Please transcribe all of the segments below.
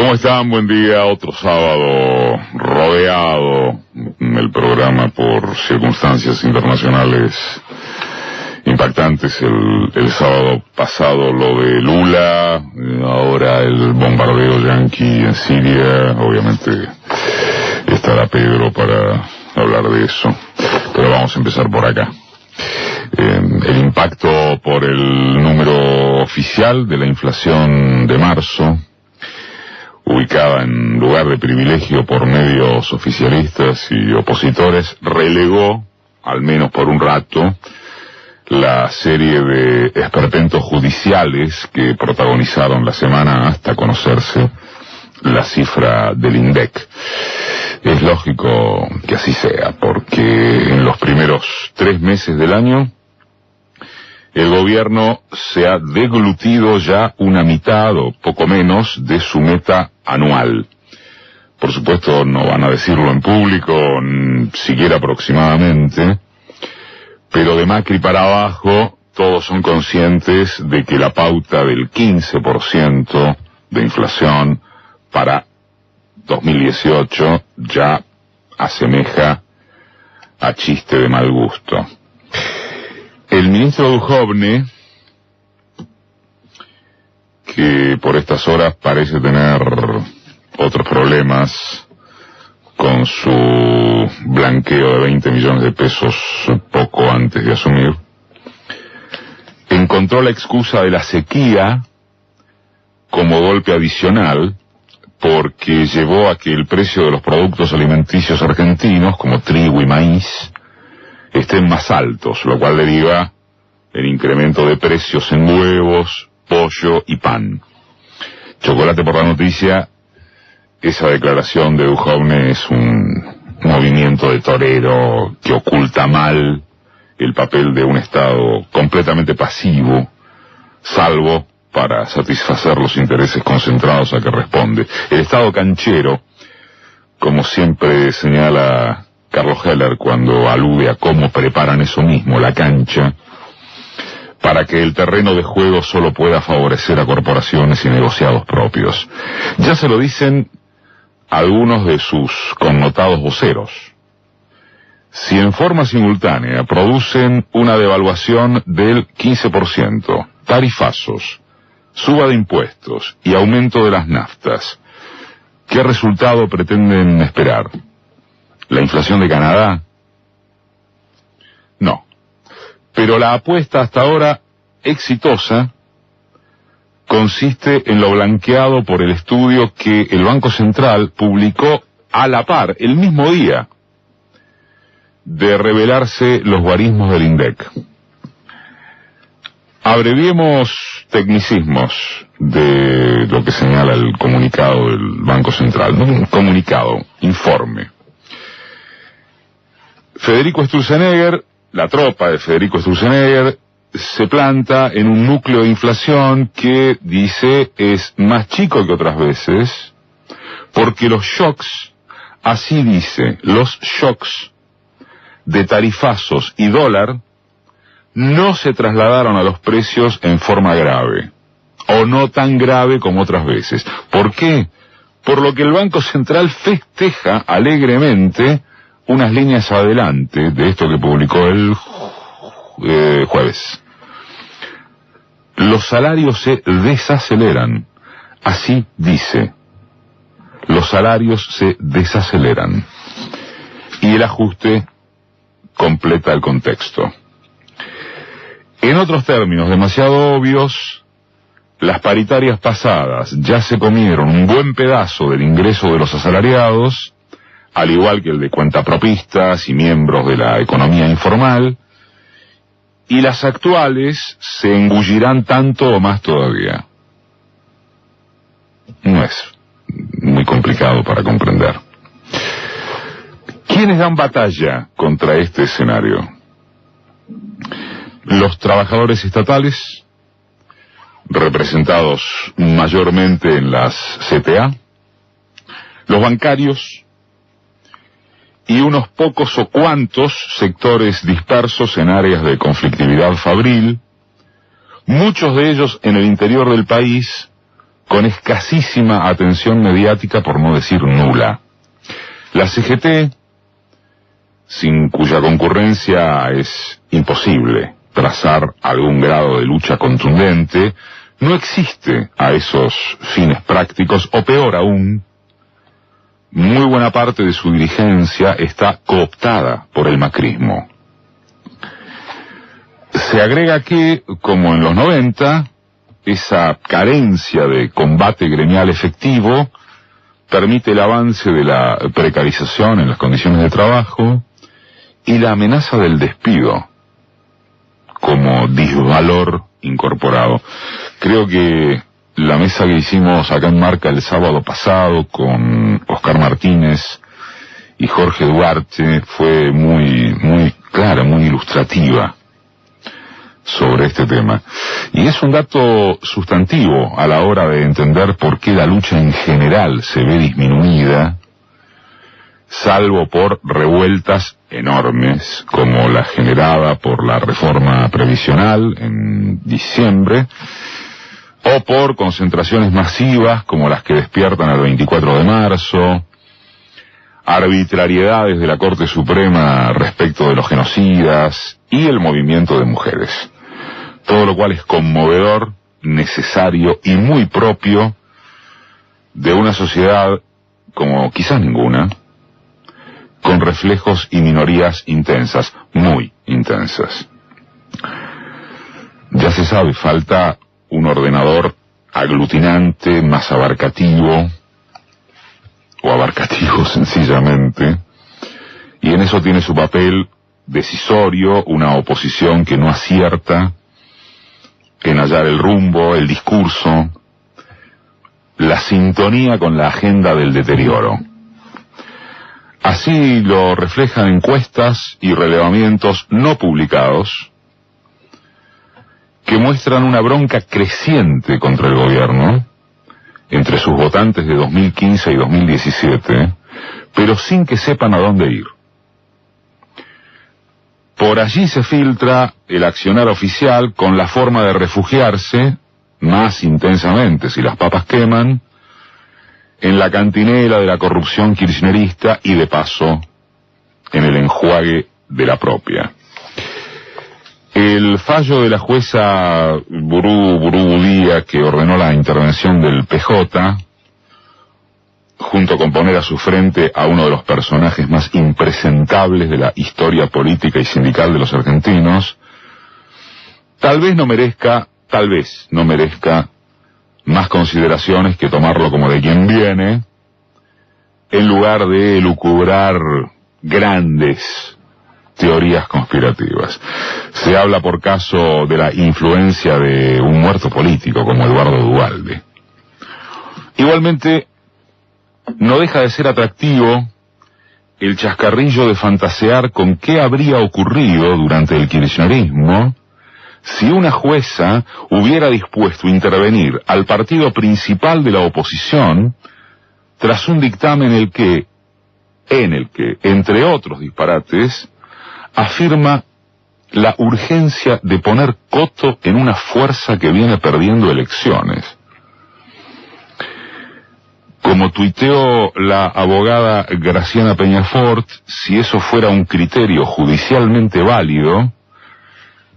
¿Cómo están? Buen día. Otro sábado rodeado en el programa por circunstancias internacionales impactantes. El sábado pasado lo de Lula, ahora el bombardeo yanqui en Siria. Obviamente estará Pedro para hablar de eso, pero vamos a empezar por acá. El impacto por el número oficial de la inflación de marzo, ubicada en lugar de privilegio por medios oficialistas y opositores, relegó, al menos por un rato, la serie de esperpentos judiciales que protagonizaron la semana hasta conocerse la cifra del INDEC. Es lógico que así sea, porque en los primeros 3 meses del año el gobierno se ha deglutido ya una mitad o poco menos de su meta anual. Por supuesto no van a decirlo en público, siquiera aproximadamente, pero de Macri para abajo todos son conscientes de que la pauta del 15% de inflación para 2018 ya asemeja a chiste de mal gusto. El ministro Duhovne, que por estas horas parece tener otros problemas con su blanqueo de 20 millones de pesos poco antes de asumir, encontró la excusa de la sequía como golpe adicional, porque llevó a que el precio de los productos alimenticios argentinos, como trigo y maíz, estén más altos, lo cual deriva el incremento de precios en huevos, pollo y pan. Chocolate por la noticia, esa declaración de Duhovne es un movimiento de torero que oculta mal el papel de un Estado completamente pasivo, salvo para satisfacer los intereses concentrados a que responde. El Estado canchero, como siempre señala Carlos Heller cuando alude a cómo preparan eso mismo, la cancha, para que el terreno de juego solo pueda favorecer a corporaciones y negociados propios. Ya se lo dicen algunos de sus connotados voceros. Si en forma simultánea producen una devaluación del 15%, tarifazos, suba de impuestos y aumento de las naftas, ¿qué resultado pretenden esperar? ¿La inflación de Canadá? No. Pero la apuesta hasta ahora exitosa consiste en lo blanqueado por el estudio que el Banco Central publicó a la par, el mismo día, de revelarse los guarismos del INDEC. Abreviemos tecnicismos de lo que señala el comunicado del Banco Central. No un comunicado, informe. Federico Sturzenegger, la tropa de Federico Sturzenegger, se planta en un núcleo de inflación que, dice, es más chico que otras veces, porque los shocks, así dice, los shocks de tarifazos y dólar no se trasladaron a los precios en forma grave, o no tan grave como otras veces. ¿Por qué? Por lo que el Banco Central festeja alegremente unas líneas adelante de esto que publicó el jueves. Los salarios se desaceleran, así dice. Los salarios se desaceleran. Y el ajuste completa el contexto. En otros términos demasiado obvios, las paritarias pasadas ya se comieron un buen pedazo del ingreso de los asalariados, al igual que el de cuentapropistas y miembros de la economía informal, y las actuales se engullirán tanto o más todavía. No es muy complicado para comprender. ¿Quiénes dan batalla contra este escenario? Los trabajadores estatales, representados mayormente en las CTA, los bancarios y unos pocos o cuantos sectores dispersos en áreas de conflictividad fabril, muchos de ellos en el interior del país, con escasísima atención mediática, por no decir nula. La CGT, sin cuya concurrencia es imposible trazar algún grado de lucha contundente, no existe a esos fines prácticos, o peor aún, muy buena parte de su dirigencia está cooptada por el macrismo. Se agrega que, como en los 90, esa carencia de combate gremial efectivo permite el avance de la precarización en las condiciones de trabajo y la amenaza del despido como disvalor incorporado. Creo que la mesa que hicimos acá en Marca el sábado pasado con Oscar Martínez y Jorge Duarte fue muy clara, muy ilustrativa sobre este tema. Y es un dato sustantivo a la hora de entender por qué la lucha en general se ve disminuida, salvo por revueltas enormes como la generada por la reforma previsional en diciembre, o por concentraciones masivas como las que despiertan el 24 de marzo, arbitrariedades de la Corte Suprema respecto de los genocidas y el movimiento de mujeres. Todo lo cual es conmovedor, necesario y muy propio de una sociedad como quizás ninguna, con reflejos y minorías intensas, muy intensas. Ya se sabe, falta un ordenador aglutinante, más abarcativo, o abarcativo sencillamente, y en eso tiene su papel decisorio una oposición que no acierta en hallar el rumbo, el discurso, la sintonía con la agenda del deterioro. Así lo reflejan encuestas y relevamientos no publicados que muestran una bronca creciente contra el gobierno entre sus votantes de 2015 y 2017, pero sin que sepan a dónde ir. Por allí se filtra el accionar oficial con la forma de refugiarse, más intensamente si las papas queman, en la cantinela de la corrupción kirchnerista y de paso en el enjuague de la propia. El fallo de la jueza Burú Budía, que ordenó la intervención del PJ, junto con poner a su frente a uno de los personajes más impresentables de la historia política y sindical de los argentinos, tal vez no merezca más consideraciones que tomarlo como de quien viene, en lugar de lucubrar grandes teorías conspirativas. Se habla por caso de la influencia de un muerto político como Eduardo Duhalde. Igualmente, no deja de ser atractivo el chascarrillo de fantasear con qué habría ocurrido durante el kirchnerismo si una jueza hubiera dispuesto intervenir al partido principal de la oposición tras un dictamen en el que, entre otros disparates, afirma la urgencia de poner coto en una fuerza que viene perdiendo elecciones. Como tuiteó la abogada Graciana Peñafort, si eso fuera un criterio judicialmente válido,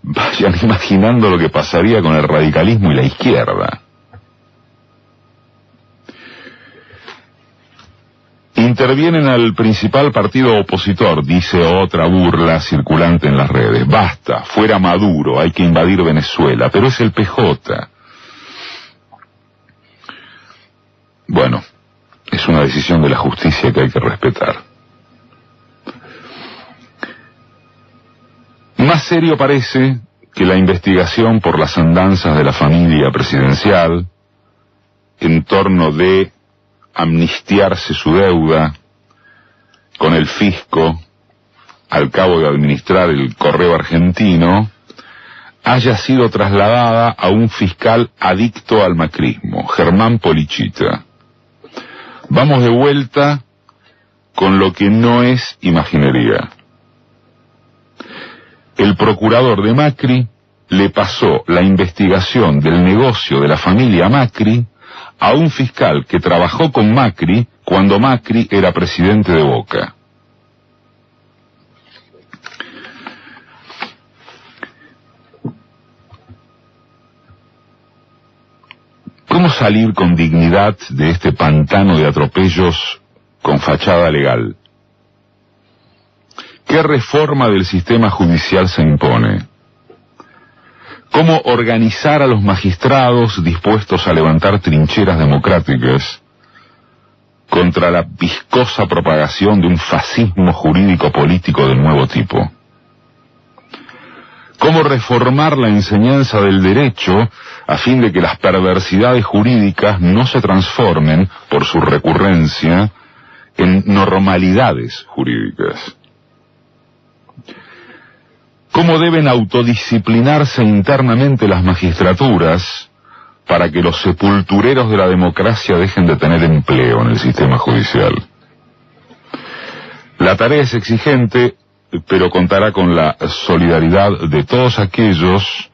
vayan imaginando lo que pasaría con el radicalismo y la izquierda. Intervienen al principal partido opositor, dice otra burla circulante en las redes. Basta, fuera Maduro, hay que invadir Venezuela, pero es el PJ. Bueno, es una decisión de la justicia que hay que respetar. Más serio parece que la investigación por las andanzas de la familia presidencial en torno de amnistiarse su deuda con el fisco al cabo de administrar el correo argentino haya sido trasladada a un fiscal adicto al macrismo, Germán Polichita. Vamos de vuelta con lo que no es imaginería. El procurador de Macri le pasó la investigación del negocio de la familia Macri a un fiscal que trabajó con Macri cuando Macri era presidente de Boca. ¿Cómo salir con dignidad de este pantano de atropellos con fachada legal? ¿Qué reforma del sistema judicial se impone? ¿Cómo organizar a los magistrados dispuestos a levantar trincheras democráticas contra la viscosa propagación de un fascismo jurídico-político del nuevo tipo? ¿Cómo reformar la enseñanza del derecho a fin de que las perversidades jurídicas no se transformen, por su recurrencia, en normalidades jurídicas? ¿Cómo deben autodisciplinarse internamente las magistraturas para que los sepultureros de la democracia dejen de tener empleo en el sistema judicial? La tarea es exigente, pero contará con la solidaridad de todos aquellos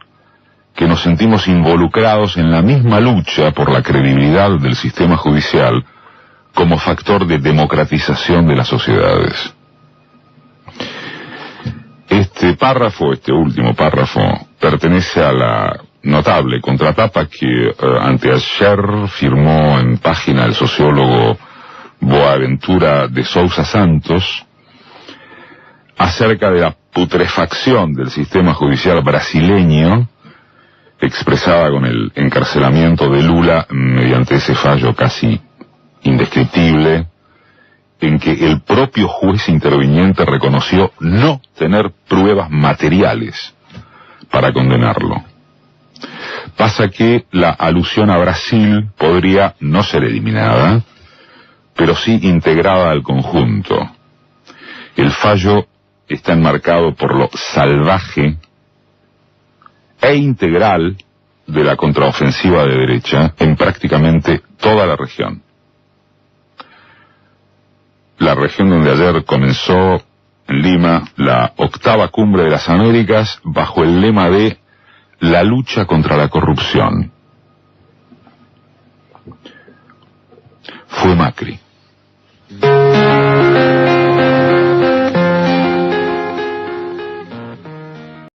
que nos sentimos involucrados en la misma lucha por la credibilidad del sistema judicial como factor de democratización de las sociedades. Este último párrafo, pertenece a la notable contratapa que anteayer firmó en página el sociólogo Boaventura de Sousa Santos acerca de la putrefacción del sistema judicial brasileño, expresada con el encarcelamiento de Lula mediante ese fallo casi indescriptible, en que el propio juez interviniente reconoció no tener pruebas materiales para condenarlo. Pasa que la alusión a Brasil podría no ser eliminada, pero sí integrada al conjunto. El fallo está enmarcado por lo salvaje e integral de la contraofensiva de derecha en prácticamente toda la región. La región donde ayer comenzó, en Lima, la 8ª Cumbre de las Américas bajo el lema de la lucha contra la corrupción. Fue Macri.